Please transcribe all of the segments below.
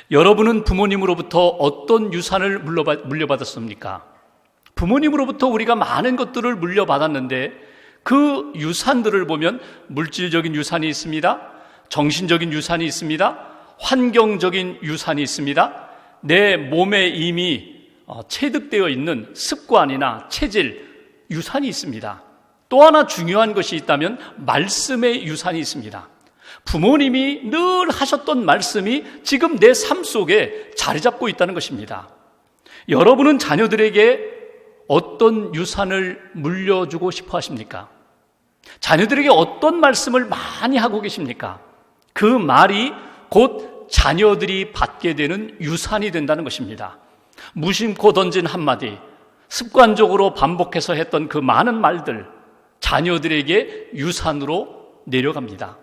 여러분은 부모님으로부터 어떤 유산을 물려받았습니까? 부모님으로부터 우리가 많은 것들을 물려받았는데 그 유산들을 보면 물질적인 유산이 있습니다. 정신적인 유산이 있습니다. 환경적인 유산이 있습니다. 내 몸에 이미 체득되어 있는 습관이나 체질, 유산이 있습니다. 또 하나 중요한 것이 있다면 말씀의 유산이 있습니다. 부모님이 늘 하셨던 말씀이 지금 내 삶 속에 자리 잡고 있다는 것입니다. 여러분은 자녀들에게 어떤 유산을 물려주고 싶어 하십니까? 자녀들에게 어떤 말씀을 많이 하고 계십니까? 그 말이 곧 자녀들이 받게 되는 유산이 된다는 것입니다. 무심코 던진 한마디, 습관적으로 반복해서 했던 그 많은 말들, 자녀들에게 유산으로 내려갑니다.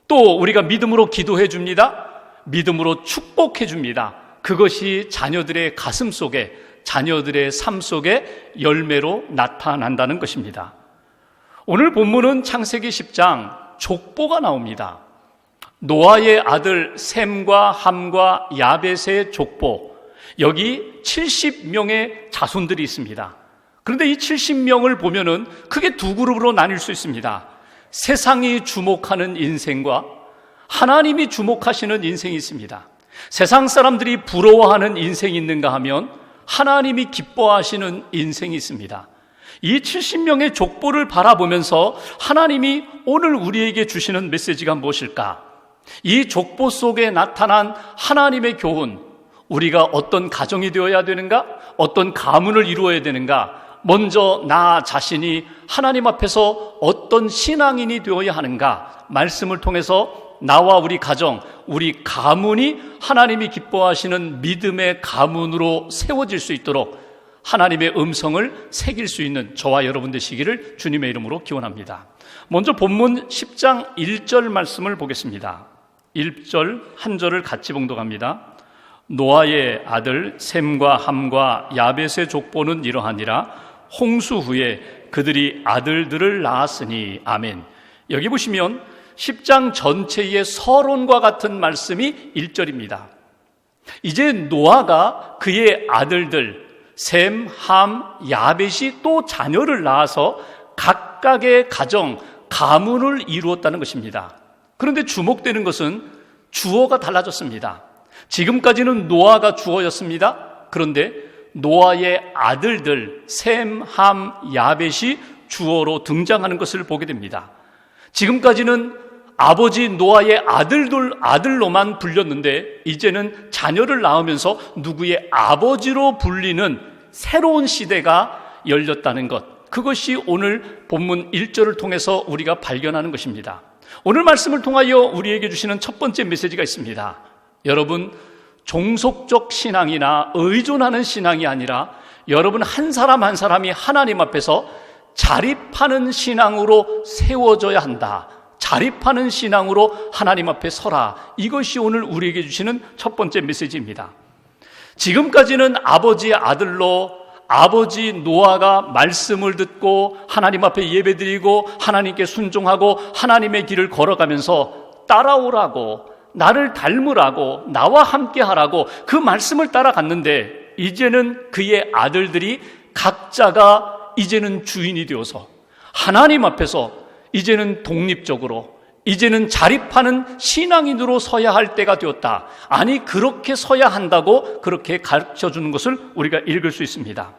또 우리가 믿음으로 기도해 줍니다. 믿음으로 축복해 줍니다. 그것이 자녀들의 가슴 속에, 자녀들의 삶 속에 열매로 나타난다는 것입니다. 오늘 본문은 창세기 10장 족보가 나옵니다. 노아의 아들 셈과 함과 야벳의 족보, 여기 70명의 자손들이 있습니다. 그런데 이 70명을 보면은 크게 두 그룹으로 나뉠 수 있습니다. 세상이 주목하는 인생과 하나님이 주목하시는 인생이 있습니다. 세상 사람들이 부러워하는 인생이 있는가 하면 하나님이 기뻐하시는 인생이 있습니다. 이 70명의 족보를 바라보면서 하나님이 오늘 우리에게 주시는 메시지가 무엇일까? 이 족보 속에 나타난 하나님의 교훈, 우리가 어떤 가정이 되어야 되는가? 어떤 가문을 이루어야 되는가? 먼저 나 자신이 하나님 앞에서 어떤 신앙인이 되어야 하는가? 말씀을 통해서 나와 우리 가정, 우리 가문이 하나님이 기뻐하시는 믿음의 가문으로 세워질 수 있도록 하나님의 음성을 새길 수 있는 저와 여러분 되시기를 주님의 이름으로 기원합니다. 먼저 본문 10장 1절 말씀을 보겠습니다. 1절 한 절을 같이 봉독합니다. 노아의 아들 셈과 함과 야벳의 족보는 이러하니라. 홍수 후에 그들이 아들들을 낳았으니. 아멘. 여기 보시면 10장 전체의 서론과 같은 말씀이 1절입니다. 이제 노아가 그의 아들들 셈, 함, 야벳이 또 자녀를 낳아서 각각의 가정, 가문을 이루었다는 것입니다. 그런데 주목되는 것은 주어가 달라졌습니다. 지금까지는 노아가 주어였습니다. 그런데 노아의 아들들 셈, 함, 야벳이 주어로 등장하는 것을 보게 됩니다. 지금까지는 아버지 노아의 아들로만 불렸는데 이제는 자녀를 낳으면서 누구의 아버지로 불리는 새로운 시대가 열렸다는 것, 그것이 오늘 본문 1절을 통해서 우리가 발견하는 것입니다. 오늘 말씀을 통하여 우리에게 주시는 첫 번째 메시지가 있습니다. 여러분, 종속적 신앙이나 의존하는 신앙이 아니라 여러분 한 사람 한 사람이 하나님 앞에서 자립하는 신앙으로 세워져야 한다. 자립하는 신앙으로 하나님 앞에 서라. 이것이 오늘 우리에게 주시는 첫 번째 메시지입니다. 지금까지는 아버지의 아들로 아버지 노아가 말씀을 듣고 하나님 앞에 예배드리고 하나님께 순종하고 하나님의 길을 걸어가면서 따라오라고, 나를 닮으라고, 나와 함께 하라고 그 말씀을 따라갔는데 이제는 그의 아들들이 각자가 이제는 주인이 되어서 하나님 앞에서 이제는 독립적으로, 이제는 자립하는 신앙인으로 서야 할 때가 되었다. 아니, 그렇게 서야 한다고 그렇게 가르쳐주는 것을 우리가 읽을 수 있습니다.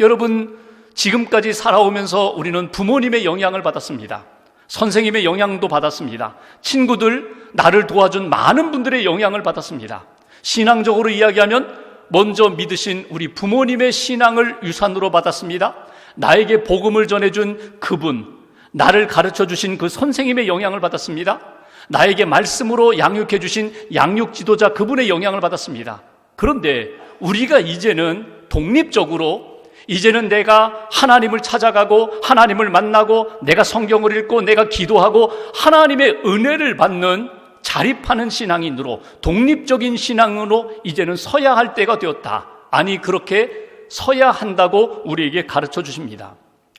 여러분, 지금까지 살아오면서 우리는 부모님의 영향을 받았습니다. 선생님의 영향도 받았습니다. 친구들, 나를 도와준 많은 분들의 영향을 받았습니다. 신앙적으로 이야기하면 먼저 믿으신 우리 부모님의 신앙을 유산으로 받았습니다. 나에게 복음을 전해준 그분, 나를 가르쳐 주신 그 선생님의 영향을 받았습니다. 나에게 말씀으로 양육해 주신 양육 지도자 그분의 영향을 받았습니다. 그런데 우리가 이제는 독립적으로, 이제는 내가 하나님을 찾아가고 하나님을 만나고 내가 성경을 읽고 내가 기도하고 하나님의 은혜를 받는 자립하는 신앙인으로, 독립적인 신앙으로 이제는 서야 할 때가 되었다. 아니, 그렇게 서야 한다고 우리에게 가르쳐 주십니다.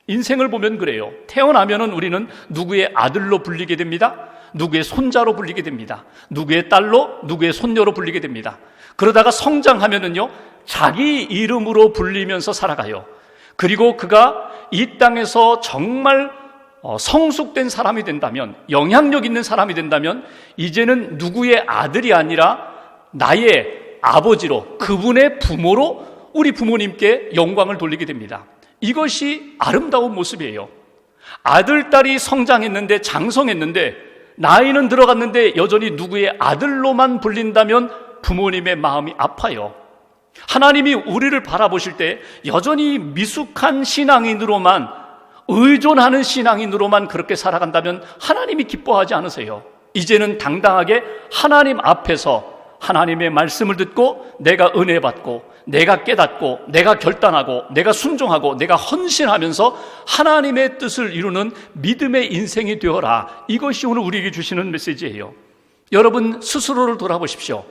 인생을 보면 그래요. 태어나면은 우리는 누구의 아들로 불리게 됩니다. 누구의 손자로 불리게 됩니다. 누구의 딸로, 누구의 손녀로 불리게 됩니다. 그러다가 성장하면은요, 자기 이름으로 불리면서 살아가요. 그리고 그가 이 땅에서 정말 성숙된 사람이 된다면, 영향력 있는 사람이 된다면, 이제는 누구의 아들이 아니라 나의 아버지로, 그분의 부모로 우리 부모님께 영광을 돌리게 됩니다. 이것이 아름다운 모습이에요. 아들, 딸이 성장했는데, 장성했는데, 나이는 들어갔는데 여전히 누구의 아들로만 불린다면 부모님의 마음이 아파요. 하나님이 우리를 바라보실 때 여전히 미숙한 신앙인으로만, 의존하는 신앙인으로만 그렇게 살아간다면 하나님이 기뻐하지 않으세요. 이제는 당당하게 하나님 앞에서 하나님의 말씀을 듣고 내가 은혜 받고, 내가 깨닫고, 내가 결단하고, 내가 순종하고, 내가 헌신하면서 하나님의 뜻을 이루는 믿음의 인생이 되어라. 이것이 오늘 우리에게 주시는 메시지예요. 여러분 스스로를 돌아보십시오.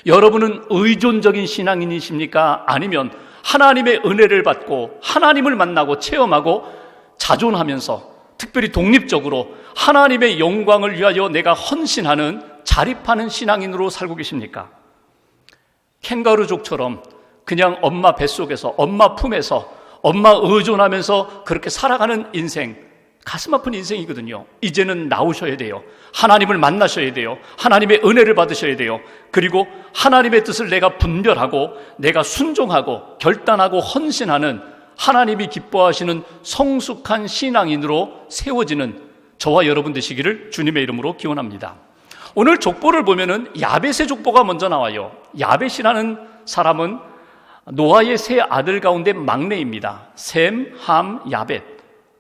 여러분은 의존적인 신앙인이십니까? 아니면 하나님의 은혜를 받고 하나님을 만나고 체험하고 자존하면서 특별히 독립적으로 하나님의 영광을 위하여 내가 헌신하는, 자립하는 신앙인으로 살고 계십니까? 캥거루족처럼 그냥 엄마 뱃속에서, 엄마 품에서, 엄마 의존하면서 그렇게 살아가는 인생, 가슴 아픈 인생이거든요. 이제는 나오셔야 돼요. 하나님을 만나셔야 돼요. 하나님의 은혜를 받으셔야 돼요. 그리고 하나님의 뜻을 내가 분별하고, 내가 순종하고, 결단하고 헌신하는, 하나님이 기뻐하시는 성숙한 신앙인으로 세워지는 저와 여러분 되시기를 주님의 이름으로 기원합니다. 오늘 족보를 보면은 야벳의 족보가 먼저 나와요. 야벳이라는 사람은 노아의 세 아들 가운데 막내입니다. 셈, 함, 야벳.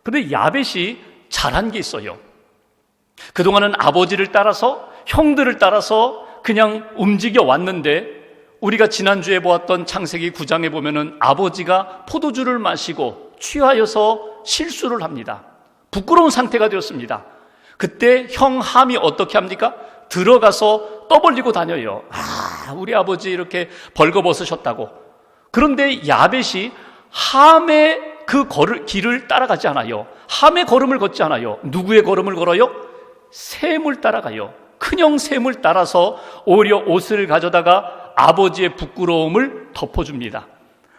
그런데 야벳이 잘한 게 있어요. 그동안은 아버지를 따라서, 형들을 따라서 그냥 움직여 왔는데, 우리가 지난주에 보았던 창세기 9장에 보면은 아버지가 포도주를 마시고 취하여서 실수를 합니다. 부끄러운 상태가 되었습니다. 그때 형 함이 어떻게 합니까? 들어가서 떠벌리고 다녀요. 우리 아버지 이렇게 벌거벗으셨다고. 그런데 야벳이 함의 그 길을 따라가지 않아요. 함의 걸음을 걷지 않아요. 누구의 걸음을 걸어요? 셈을 따라가요. 큰형 셈을 따라서 오히려 옷을 가져다가 아버지의 부끄러움을 덮어줍니다.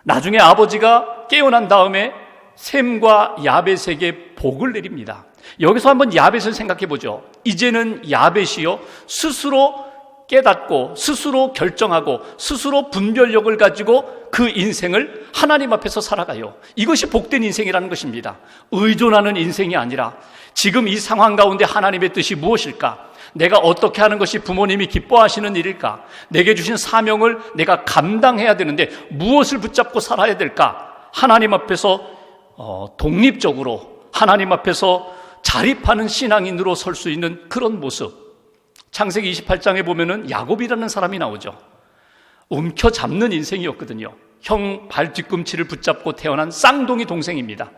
나중에 아버지가 깨어난 다음에 셈과 야벳에게 복을 내립니다. 여기서 한번 야벳을 생각해 보죠. 이제는 야벳이요, 스스로 깨닫고, 스스로 결정하고, 스스로 분별력을 가지고 그 인생을 하나님 앞에서 살아가요. 이것이 복된 인생이라는 것입니다. 의존하는 인생이 아니라 지금 이 상황 가운데 하나님의 뜻이 무엇일까? 내가 어떻게 하는 것이 부모님이 기뻐하시는 일일까? 내게 주신 사명을 내가 감당해야 되는데 무엇을 붙잡고 살아야 될까? 하나님 앞에서 독립적으로 하나님 앞에서 자립하는 신앙인으로 설 수 있는 그런 모습. 창세기 28장에 보면은 야곱이라는 사람이 나오죠. 움켜잡는 인생이었거든요. 형 발 뒤꿈치를 붙잡고 태어난 쌍둥이 동생입니다.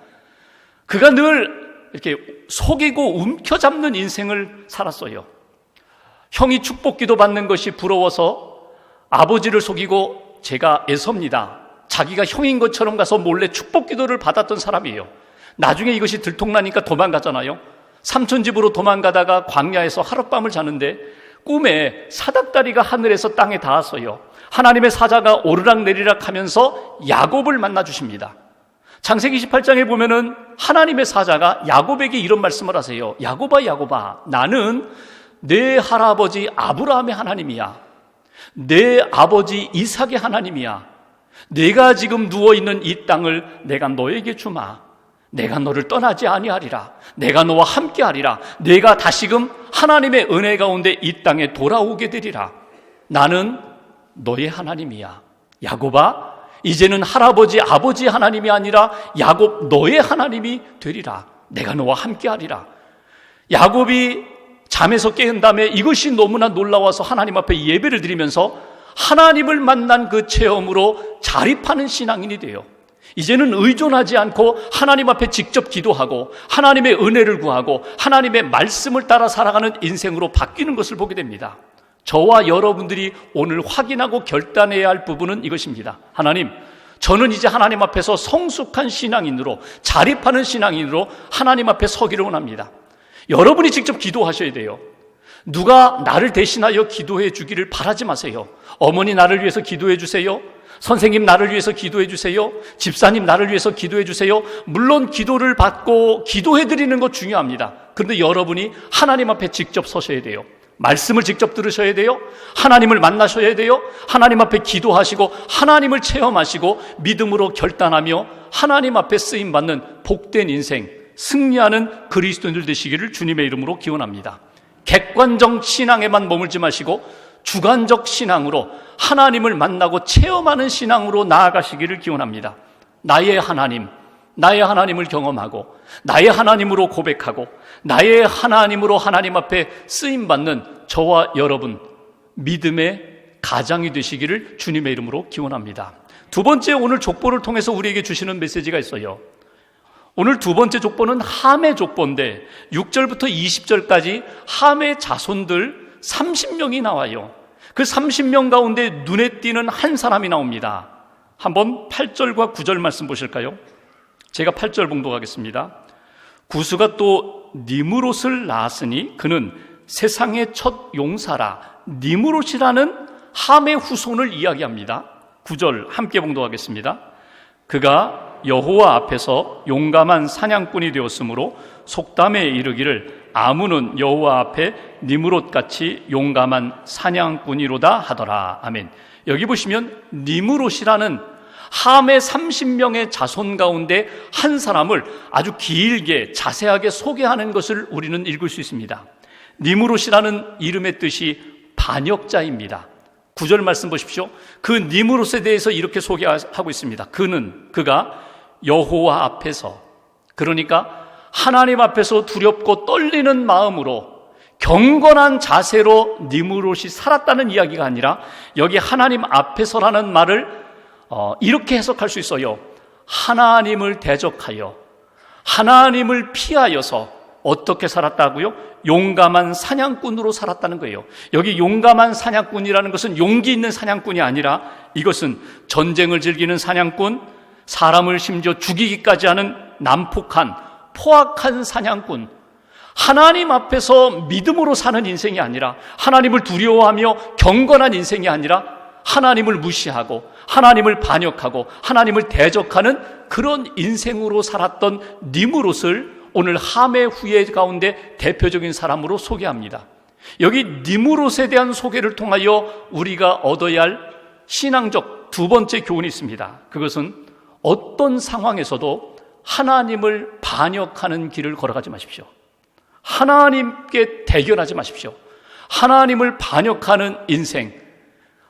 그가 늘 이렇게 속이고 움켜잡는 인생을 살았어요. 형이 축복기도 받는 것이 부러워서 아버지를 속이고, 제가 에서입니다, 자기가 형인 것처럼 가서 몰래 축복기도를 받았던 사람이에요. 나중에 이것이 들통나니까 도망가잖아요. 삼촌 집으로 도망가다가 광야에서 하룻밤을 자는데 꿈에 사닥다리가 하늘에서 땅에 닿았어요. 하나님의 사자가 오르락내리락 하면서 야곱을 만나 주십니다. 창세기 28장에 보면은 하나님의 사자가 야곱에게 이런 말씀을 하세요. 야곱아, 야곱아, 나는 내 할아버지 아브라함의 하나님이야. 내 아버지 이삭의 하나님이야. 내가 지금 누워있는 이 땅을 내가 너에게 주마. 내가 너를 떠나지 아니하리라. 내가 너와 함께하리라. 내가 다시금 하나님의 은혜 가운데 이 땅에 돌아오게 되리라. 나는 너의 하나님이야. 야곱아, 이제는 할아버지 아버지 하나님이 아니라 야곱 너의 하나님이 되리라. 내가 너와 함께하리라. 야곱이 잠에서 깨은 다음에 이것이 너무나 놀라워서 하나님 앞에 예배를 드리면서 하나님을 만난 그 체험으로 자립하는 신앙인이 돼요. 이제는 의존하지 않고 하나님 앞에 직접 기도하고 하나님의 은혜를 구하고 하나님의 말씀을 따라 살아가는 인생으로 바뀌는 것을 보게 됩니다. 저와 여러분들이 오늘 확인하고 결단해야 할 부분은 이것입니다. 하나님, 저는 이제 하나님 앞에서 성숙한 신앙인으로, 자립하는 신앙인으로 하나님 앞에 서기를 원합니다. 여러분이 직접 기도하셔야 돼요. 누가 나를 대신하여 기도해 주기를 바라지 마세요. 어머니 나를 위해서 기도해 주세요. 선생님 나를 위해서 기도해 주세요. 집사님 나를 위해서 기도해 주세요. 물론 기도를 받고 기도해 드리는 것 중요합니다. 그런데 여러분이 하나님 앞에 직접 서셔야 돼요. 말씀을 직접 들으셔야 돼요. 하나님을 만나셔야 돼요. 하나님 앞에 기도하시고 하나님을 체험하시고 믿음으로 결단하며 하나님 앞에 쓰임받는 복된 인생, 승리하는 그리스도인들 되시기를 주님의 이름으로 기원합니다. 객관적 신앙에만 머물지 마시고 주관적 신앙으로 하나님을 만나고 체험하는 신앙으로 나아가시기를 기원합니다. 나의 하나님을 경험하고 나의 하나님으로 고백하고 나의 하나님으로 하나님 앞에 쓰임받는 저와 여러분 믿음의 가장이 되시기를 주님의 이름으로 기원합니다. 두 번째, 오늘 족보를 통해서 우리에게 주시는 메시지가 있어요. 오늘 두 번째 족보는 함의 족보인데 6절부터 20절까지 함의 자손들 30명이 나와요. 그 30명 가운데 눈에 띄는 한 사람이 나옵니다. 한번 8절과 9절 말씀 보실까요? 제가 8절 봉독하겠습니다. 구스가 또 니므롯을 낳았으니 그는 세상의 첫 용사라. 니므롯이라는 함의 후손을 이야기합니다. 9절 함께 봉독하겠습니다. 그가 여호와 앞에서 용감한 사냥꾼이 되었으므로 속담에 이르기를 아문은 여호와 앞에 니므롯같이 용감한 사냥꾼이로다 하더라. 아멘. 여기 보시면 니므롯이라는 함의 30명의 자손 가운데 한 사람을 아주 길게 자세하게 소개하는 것을 우리는 읽을 수 있습니다. 니므롯이라는 이름의 뜻이 반역자입니다. 9절 말씀 보십시오. 그 니므롯에 대해서 이렇게 소개하고 있습니다. 그가 여호와 앞에서, 그러니까 하나님 앞에서 두렵고 떨리는 마음으로 경건한 자세로 니므롯이 살았다는 이야기가 아니라 여기 하나님 앞에서라는 말을 이렇게 해석할 수 있어요. 하나님을 대적하여 하나님을 피하여서 어떻게 살았다고요? 용감한 사냥꾼으로 살았다는 거예요. 여기 용감한 사냥꾼이라는 것은 용기 있는 사냥꾼이 아니라 이것은 전쟁을 즐기는 사냥꾼, 사람을 심지어 죽이기까지 하는 난폭한 포악한 사냥꾼, 하나님 앞에서 믿음으로 사는 인생이 아니라 하나님을 두려워하며 경건한 인생이 아니라 하나님을 무시하고 하나님을 반역하고 하나님을 대적하는 그런 인생으로 살았던 니므롯을 오늘 함의 후예 가운데 대표적인 사람으로 소개합니다. 여기 니므롯에 대한 소개를 통하여 우리가 얻어야 할 신앙적 두 번째 교훈이 있습니다. 그것은 어떤 상황에서도 하나님을 반역하는 길을 걸어가지 마십시오. 하나님께 대결하지 마십시오. 하나님을 반역하는 인생,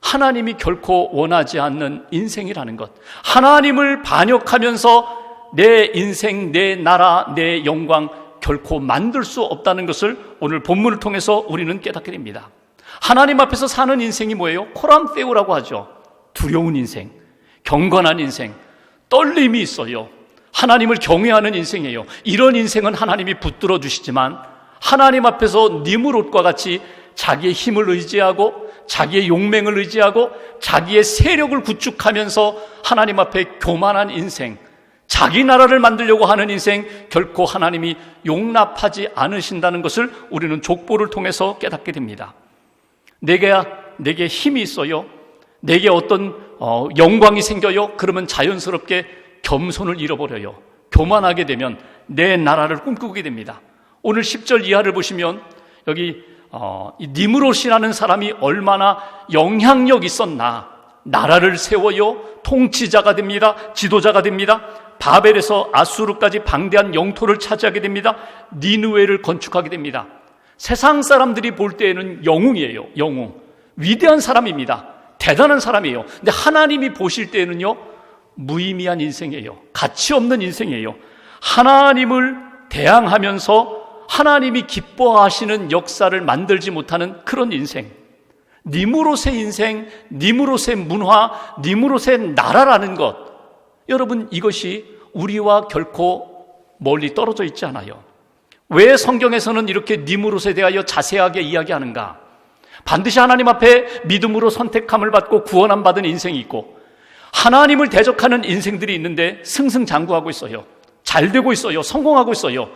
하나님이 결코 원하지 않는 인생이라는 것, 하나님을 반역하면서 내 인생, 내 나라, 내 영광 결코 만들 수 없다는 것을 오늘 본문을 통해서 우리는 깨닫게 됩니다. 하나님 앞에서 사는 인생이 뭐예요? 코람세우라고 하죠. 두려운 인생, 경건한 인생, 떨림이 있어요. 하나님을 경외하는 인생이에요. 이런 인생은 하나님이 붙들어 주시지만 하나님 앞에서 니므롯과 같이 자기의 힘을 의지하고 자기의 용맹을 의지하고 자기의 세력을 구축하면서 하나님 앞에 교만한 인생, 자기 나라를 만들려고 하는 인생 결코 하나님이 용납하지 않으신다는 것을 우리는 족보를 통해서 깨닫게 됩니다. 내게 힘이 있어요. 내게 어떤 영광이 생겨요. 그러면 자연스럽게 겸손을 잃어버려요. 교만하게 되면 내 나라를 꿈꾸게 됩니다. 오늘 10절 이하를 보시면 여기 니므롯이라는 사람이 얼마나 영향력 있었나. 나라를 세워요. 통치자가 됩니다. 지도자가 됩니다. 바벨에서 아수르까지 방대한 영토를 차지하게 됩니다. 니느웨를 건축하게 됩니다. 세상 사람들이 볼 때에는 영웅이에요. 영웅. 위대한 사람입니다. 대단한 사람이에요. 근데 하나님이 보실 때에는요, 무의미한 인생이에요. 가치 없는 인생이에요. 하나님을 대항하면서 하나님이 기뻐하시는 역사를 만들지 못하는 그런 인생. 니므롯의 인생, 니므롯의 문화, 니므롯의 나라라는 것. 여러분, 이것이 우리와 결코 멀리 떨어져 있지 않아요. 왜 성경에서는 이렇게 니므롯에 대하여 자세하게 이야기하는가? 반드시 하나님 앞에 믿음으로 선택함을 받고 구원함 받은 인생이 있고 하나님을 대적하는 인생들이 있는데 승승장구하고 있어요. 잘 되고 있어요. 성공하고 있어요.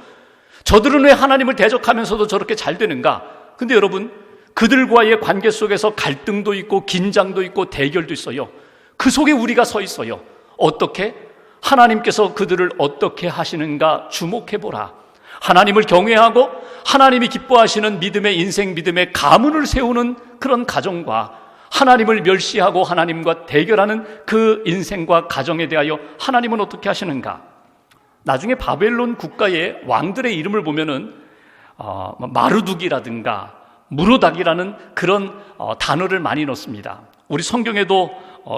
저들은 왜 하나님을 대적하면서도 저렇게 잘 되는가? 근데 여러분, 그들과의 관계 속에서 갈등도 있고 긴장도 있고 대결도 있어요. 그 속에 우리가 서 있어요. 어떻게? 하나님께서 그들을 어떻게 하시는가 주목해보라. 하나님을 경외하고 하나님이 기뻐하시는 믿음의 인생, 믿음의 가문을 세우는 그런 가정과 하나님을 멸시하고 하나님과 대결하는 그 인생과 가정에 대하여 하나님은 어떻게 하시는가? 나중에 바벨론 국가의 왕들의 이름을 보면은 마르둑이라든가 무로닥이라는 그런 단어를 많이 넣습니다. 우리 성경에도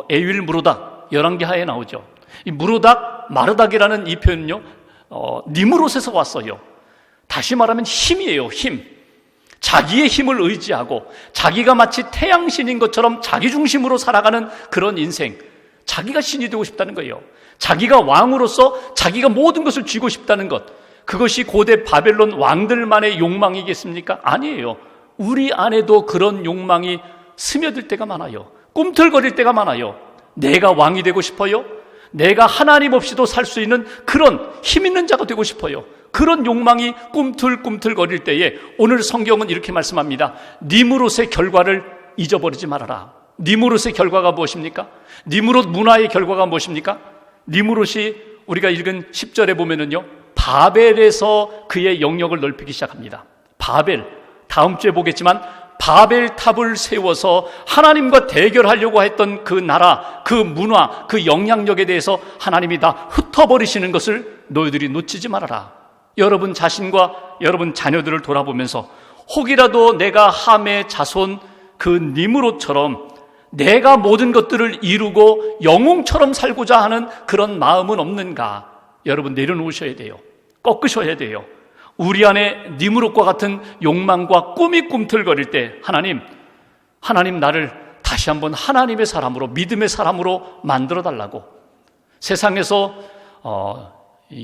에윌 무로닥 열왕기하에 나오죠. 이 무로닥, 마르닥이라는 이 표현은요, 니므롯에서 왔어요. 다시 말하면 힘이에요, 힘. 자기의 힘을 의지하고 자기가 마치 태양신인 것처럼 자기 중심으로 살아가는 그런 인생. 자기가 신이 되고 싶다는 거예요. 자기가 왕으로서 자기가 모든 것을 쥐고 싶다는 것. 그것이 고대 바벨론 왕들만의 욕망이겠습니까? 아니에요. 우리 안에도 그런 욕망이 스며들 때가 많아요. 꿈틀거릴 때가 많아요. 내가 왕이 되고 싶어요. 내가 하나님 없이도 살 수 있는 그런 힘 있는 자가 되고 싶어요. 그런 욕망이 꿈틀꿈틀거릴 때에 오늘 성경은 이렇게 말씀합니다. 니므롯의 결과를 잊어버리지 말아라. 니므롯의 결과가 무엇입니까? 니므롯 문화의 결과가 무엇입니까? 니므롯이 우리가 읽은 10절에 보면은요, 바벨에서 그의 영역을 넓히기 시작합니다. 바벨, 다음 주에 보겠지만 바벨탑을 세워서 하나님과 대결하려고 했던 그 나라, 그 문화, 그 영향력에 대해서 하나님이 다 흩어버리시는 것을 너희들이 놓치지 말아라. 여러분 자신과 여러분 자녀들을 돌아보면서 혹이라도 내가 함의 자손 그 니므롯처럼 내가 모든 것들을 이루고 영웅처럼 살고자 하는 그런 마음은 없는가? 여러분 내려놓으셔야 돼요. 꺾으셔야 돼요. 우리 안에 니므롯과 같은 욕망과 꿈이 꿈틀거릴 때 하나님 나를 다시 한번 하나님의 사람으로, 믿음의 사람으로 만들어달라고. 세상에서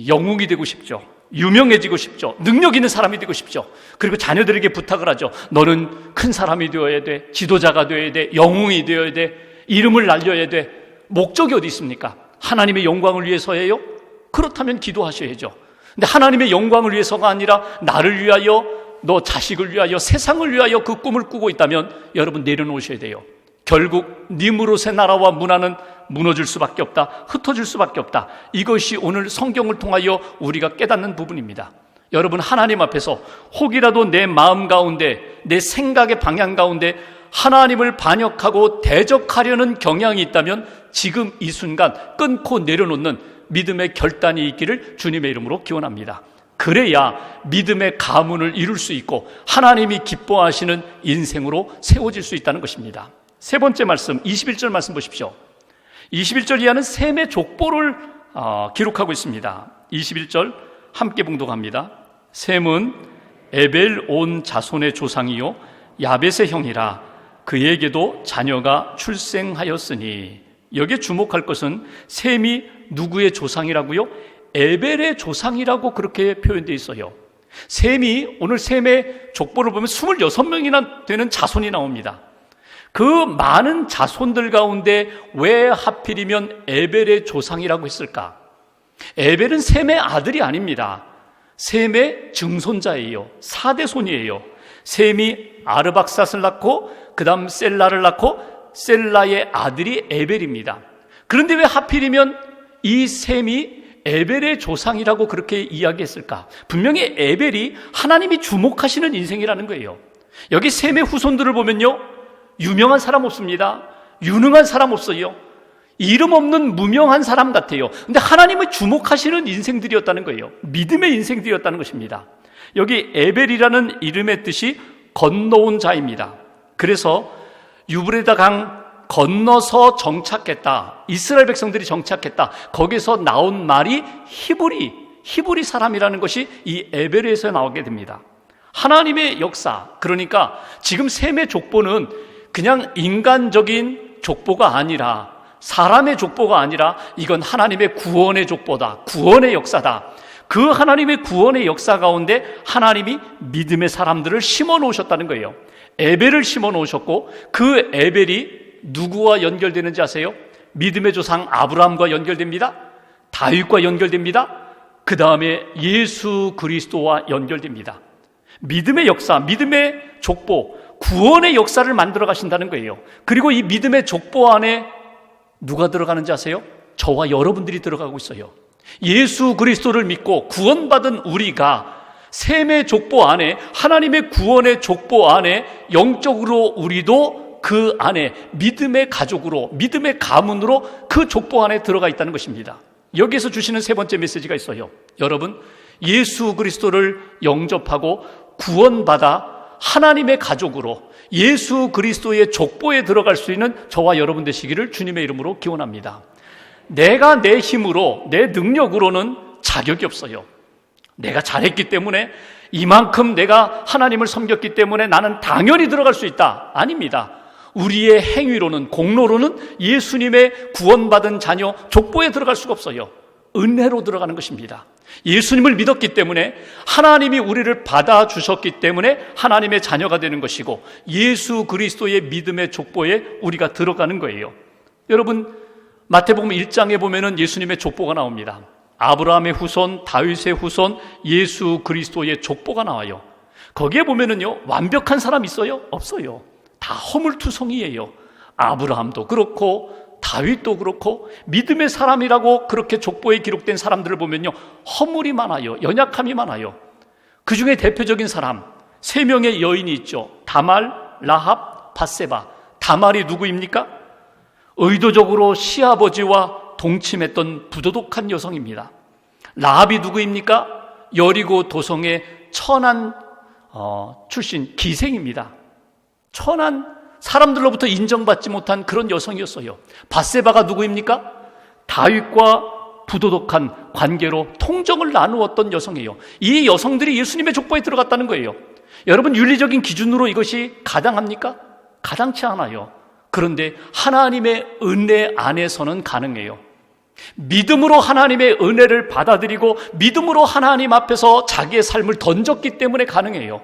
영웅이 되고 싶죠. 유명해지고 싶죠. 능력 있는 사람이 되고 싶죠. 그리고 자녀들에게 부탁을 하죠. 너는 큰 사람이 되어야 돼. 지도자가 되어야 돼. 영웅이 되어야 돼. 이름을 날려야 돼. 목적이 어디 있습니까? 하나님의 영광을 위해서예요? 그렇다면 기도하셔야죠. 근데 하나님의 영광을 위해서가 아니라 나를 위하여, 너 자식을 위하여, 세상을 위하여 그 꿈을 꾸고 있다면 여러분 내려놓으셔야 돼요. 결국 니므롯의 나라와 문화는 무너질 수밖에 없다. 흩어질 수밖에 없다. 이것이 오늘 성경을 통하여 우리가 깨닫는 부분입니다. 여러분 하나님 앞에서 혹이라도 내 마음 가운데, 내 생각의 방향 가운데 하나님을 반역하고 대적하려는 경향이 있다면 지금 이 순간 끊고 내려놓는 믿음의 결단이 있기를 주님의 이름으로 기원합니다. 그래야 믿음의 가문을 이룰 수 있고 하나님이 기뻐하시는 인생으로 세워질 수 있다는 것입니다. 세 번째 말씀, 21절 말씀 보십시오. 21절 이하는 셈의 족보를 기록하고 있습니다. 21절 함께 봉독합니다. 셈은 에벨 온 자손의 조상이요 야벳의 형이라. 그에게도 자녀가 출생하였으니. 여기에 주목할 것은 셈이 누구의 조상이라고요? 에벨의 조상이라고 그렇게 표현되어 있어요. 셈이, 오늘 셈의 족보를 보면 26명이나 되는 자손이 나옵니다. 그 많은 자손들 가운데 왜 하필이면 에벨의 조상이라고 했을까? 에벨은 셈의 아들이 아닙니다. 셈의 증손자예요. 4대 손이에요. 셈이 아르박삿을 낳고 그 다음 셀라를 낳고 셀라의 아들이 에벨입니다. 그런데 왜 하필이면 이 셈이 에벨의 조상이라고 그렇게 이야기했을까? 분명히 에벨이 하나님이 주목하시는 인생이라는 거예요. 여기 셈의 후손들을 보면요, 유명한 사람 없습니다. 유능한 사람 없어요. 이름 없는 무명한 사람 같아요. 근데 하나님을 주목하시는 인생들이었다는 거예요. 믿음의 인생들이었다는 것입니다. 여기 에벨이라는 이름의 뜻이 건너온 자입니다. 그래서 유브레다 강 건너서 정착했다. 이스라엘 백성들이 정착했다. 거기서 나온 말이 히브리 사람이라는 것이 이 에벨에서 나오게 됩니다. 하나님의 역사, 그러니까 지금 셈의 족보는 그냥 인간적인 족보가 아니라, 사람의 족보가 아니라 이건 하나님의 구원의 족보다. 구원의 역사다. 그 하나님의 구원의 역사 가운데 하나님이 믿음의 사람들을 심어 놓으셨다는 거예요. 에벨을 심어 놓으셨고 그 에벨이 누구와 연결되는지 아세요? 믿음의 조상 아브라함과 연결됩니다. 다윗과 연결됩니다. 그 다음에 예수 그리스도와 연결됩니다. 믿음의 역사, 믿음의 족보, 구원의 역사를 만들어 가신다는 거예요. 그리고 이 믿음의 족보 안에 누가 들어가는지 아세요? 저와 여러분들이 들어가고 있어요. 예수 그리스도를 믿고 구원받은 우리가 셈의 족보 안에, 하나님의 구원의 족보 안에 영적으로 우리도 그 안에 믿음의 가족으로, 믿음의 가문으로 그 족보 안에 들어가 있다는 것입니다. 여기에서 주시는 세 번째 메시지가 있어요. 여러분, 예수 그리스도를 영접하고 구원받아 하나님의 가족으로 예수 그리스도의 족보에 들어갈 수 있는 저와 여러분 되시기를 주님의 이름으로 기원합니다. 내가 내 힘으로, 내 능력으로는 자격이 없어요. 내가 잘했기 때문에, 이만큼 내가 하나님을 섬겼기 때문에 나는 당연히 들어갈 수 있다. 아닙니다. 우리의 행위로는, 공로로는 예수님의 구원받은 자녀 족보에 들어갈 수가 없어요. 은혜로 들어가는 것입니다. 예수님을 믿었기 때문에, 하나님이 우리를 받아주셨기 때문에 하나님의 자녀가 되는 것이고, 예수 그리스도의 믿음의 족보에 우리가 들어가는 거예요. 여러분, 마태복음 1장에 보면은 예수님의 족보가 나옵니다. 아브라함의 후손, 다윗의 후손, 예수 그리스도의 족보가 나와요. 거기에 보면은요, 완벽한 사람 있어요? 없어요. 다 허물투성이에요. 아브라함도 그렇고 다윗도 그렇고 믿음의 사람이라고 그렇게 족보에 기록된 사람들을 보면요, 허물이 많아요. 연약함이 많아요. 그 중에 대표적인 사람, 3명의 여인이 있죠. 다말, 라합, 밧세바. 다말이 누구입니까? 의도적으로 시아버지와 동침했던 부도덕한 여성입니다. 라합이 누구입니까? 여리고 도성의 천한 출신 기생입니다. 천한, 사람들로부터 인정받지 못한 그런 여성이었어요. 밧세바가 누구입니까? 다윗과 부도덕한 관계로 통정을 나누었던 여성이에요. 이 여성들이 예수님의 족보에 들어갔다는 거예요. 여러분, 윤리적인 기준으로 이것이 가당합니까? 가당치 않아요. 그런데 하나님의 은혜 안에서는 가능해요. 믿음으로 하나님의 은혜를 받아들이고 믿음으로 하나님 앞에서 자기의 삶을 던졌기 때문에 가능해요.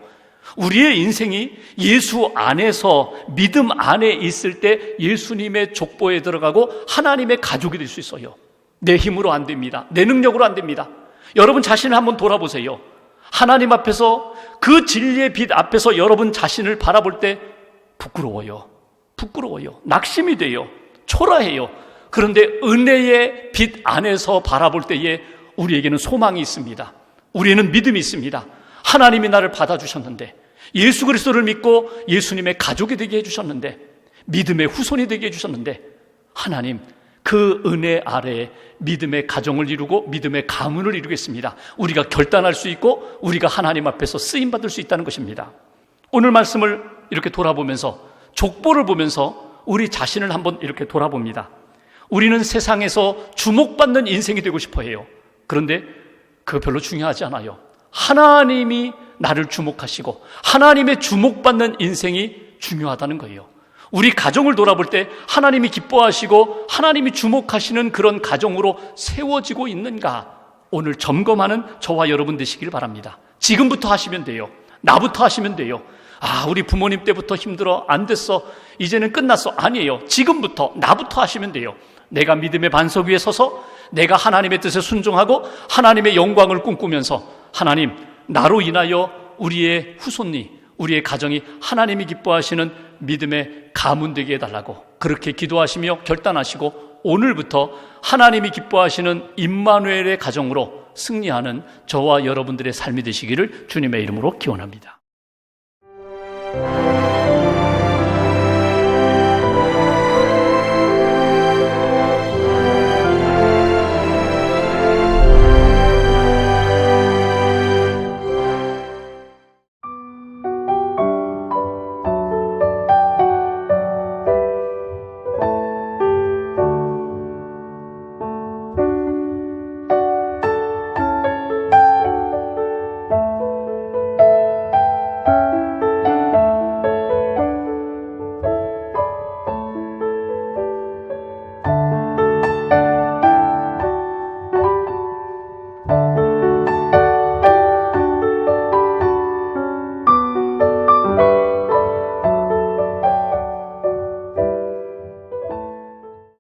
우리의 인생이 예수 안에서, 믿음 안에 있을 때 예수님의 족보에 들어가고 하나님의 가족이 될 수 있어요. 내 힘으로 안 됩니다. 내 능력으로 안 됩니다. 여러분 자신을 한번 돌아보세요. 하나님 앞에서, 그 진리의 빛 앞에서 여러분 자신을 바라볼 때 부끄러워요. 낙심이 돼요. 초라해요. 그런데 은혜의 빛 안에서 바라볼 때에 우리에게는 소망이 있습니다. 우리에는 믿음이 있습니다. 하나님이 나를 받아주셨는데, 예수 그리스도를 믿고 예수님의 가족이 되게 해주셨는데, 믿음의 후손이 되게 해주셨는데, 하나님 그 은혜 아래에 믿음의 가정을 이루고 믿음의 가문을 이루겠습니다. 우리가 결단할 수 있고 우리가 하나님 앞에서 쓰임받을 수 있다는 것입니다. 오늘 말씀을 이렇게 돌아보면서, 족보를 보면서 우리 자신을 한번 이렇게 돌아봅니다. 우리는 세상에서 주목받는 인생이 되고 싶어 해요. 그런데 그거 별로 중요하지 않아요. 하나님이 나를 주목하시고 하나님의 주목받는 인생이 중요하다는 거예요. 우리 가정을 돌아볼 때 하나님이 기뻐하시고 하나님이 주목하시는 그런 가정으로 세워지고 있는가, 오늘 점검하는 저와 여러분 되시길 바랍니다. 지금부터 하시면 돼요. 나부터 하시면 돼요. 우리 부모님 때부터 힘들어, 안 됐어, 이제는 끝났어. 아니에요. 지금부터, 나부터 하시면 돼요. 내가 믿음의 반석 위에 서서 내가 하나님의 뜻에 순종하고 하나님의 영광을 꿈꾸면서, 하나님, 나로 인하여 우리의 후손이, 우리의 가정이 하나님이 기뻐하시는 믿음의 가문 되게 해달라고 그렇게 기도하시며 결단하시고, 오늘부터 하나님이 기뻐하시는 임마누엘의 가정으로 승리하는 저와 여러분들의 삶이 되시기를 주님의 이름으로 기원합니다.